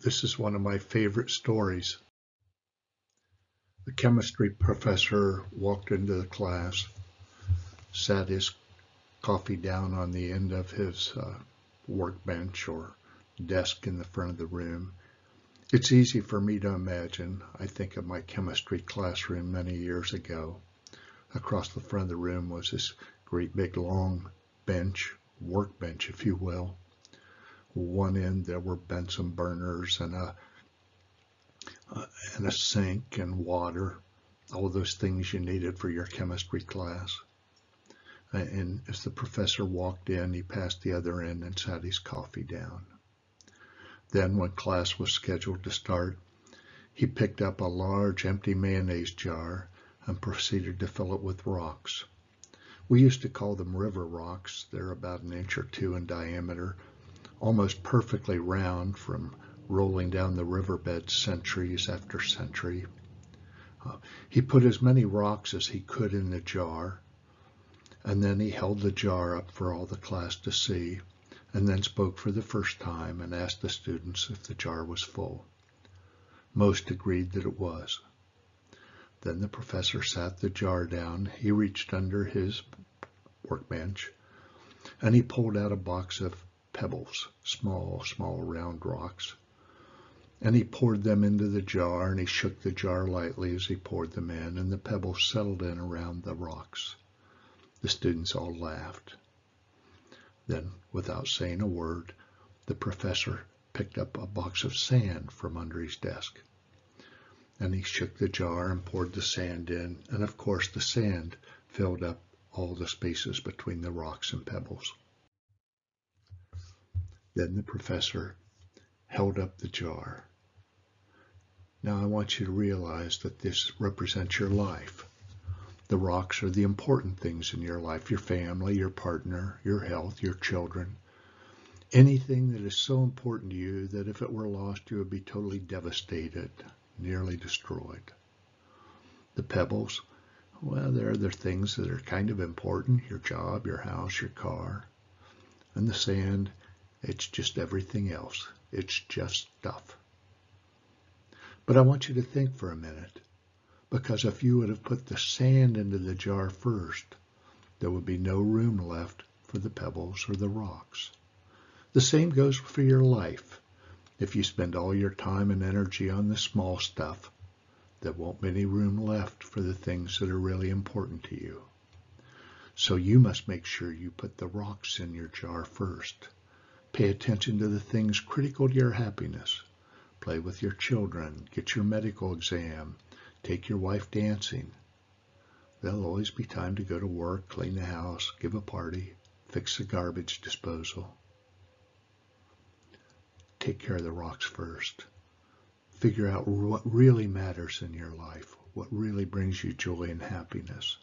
This is one of my favorite stories. The chemistry professor walked into the class, sat his coffee down on the end of his workbench or desk in the front of the room. It's easy for me to imagine. I think of my chemistry classroom many years ago. Across the front of the room was this great big long bench, workbench if you will. One end there were Bunsen burners and a sink and water, all those things you needed for your chemistry class. And as the professor walked in, he passed the other end and sat his coffee down. Then when class was scheduled to start, he picked up a large empty mayonnaise jar and proceeded to fill it with rocks. We used to call them river rocks. They're about an inch or two in diameter, almost perfectly round from rolling down the riverbed centuries after century. He put as many rocks as he could in the jar, and then he held the jar up for all the class to see, and then spoke for the first time and asked the students if the jar was full. Most agreed that it was. Then the professor sat the jar down. He reached under his workbench, and he pulled out a box of pebbles, small round rocks. And he poured them into the jar, and he shook the jar lightly as he poured them in, and the pebbles settled in around the rocks. The students all laughed. Then, without saying a word, the professor picked up a box of sand from under his desk. And he shook the jar and poured the sand in, and of course the sand filled up all the spaces between the rocks and pebbles. Then the professor held up the jar. Now I want you to realize that this represents your life. The rocks are the important things in your life, your family, your partner, your health, your children. Anything that is so important to you that if it were lost, you would be totally devastated, nearly destroyed. The pebbles, well, they're things that are kind of important, your job, your house, your car. And the sand, it's just everything else. It's just stuff. But I want you to think for a minute, because if you would have put the sand into the jar first, there would be no room left for the pebbles or the rocks. The same goes for your life. If you spend all your time and energy on the small stuff, there won't be any room left for the things that are really important to you. So you must make sure you put the rocks in your jar first. Pay attention to the things critical to your happiness. Play with your children, get your medical exam, take your wife dancing. There'll always be time to go to work, clean the house, give a party, fix the garbage disposal. Take care of the rocks first. Figure out what really matters in your life, what really brings you joy and happiness.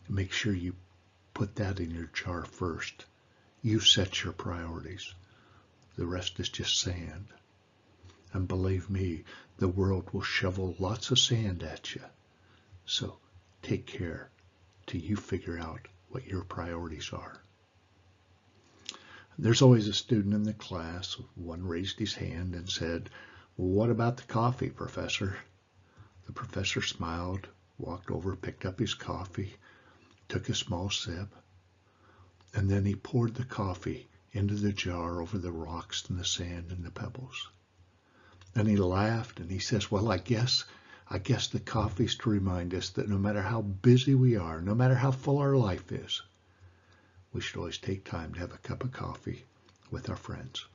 Make sure you put that in your jar first. You set your priorities. The rest is just sand. And believe me, the world will shovel lots of sand at you. So take care till you figure out what your priorities are. There's always a student in the class. One raised his hand and said, "What about the coffee, Professor?" The professor smiled, walked over, picked up his coffee, took a small sip, and then he poured the coffee into the jar over the rocks and the sand and the pebbles. And he laughed and he says, "Well, I guess the coffee's to remind us that no matter how busy we are, no matter how full our life is, we should always take time to have a cup of coffee with our friends."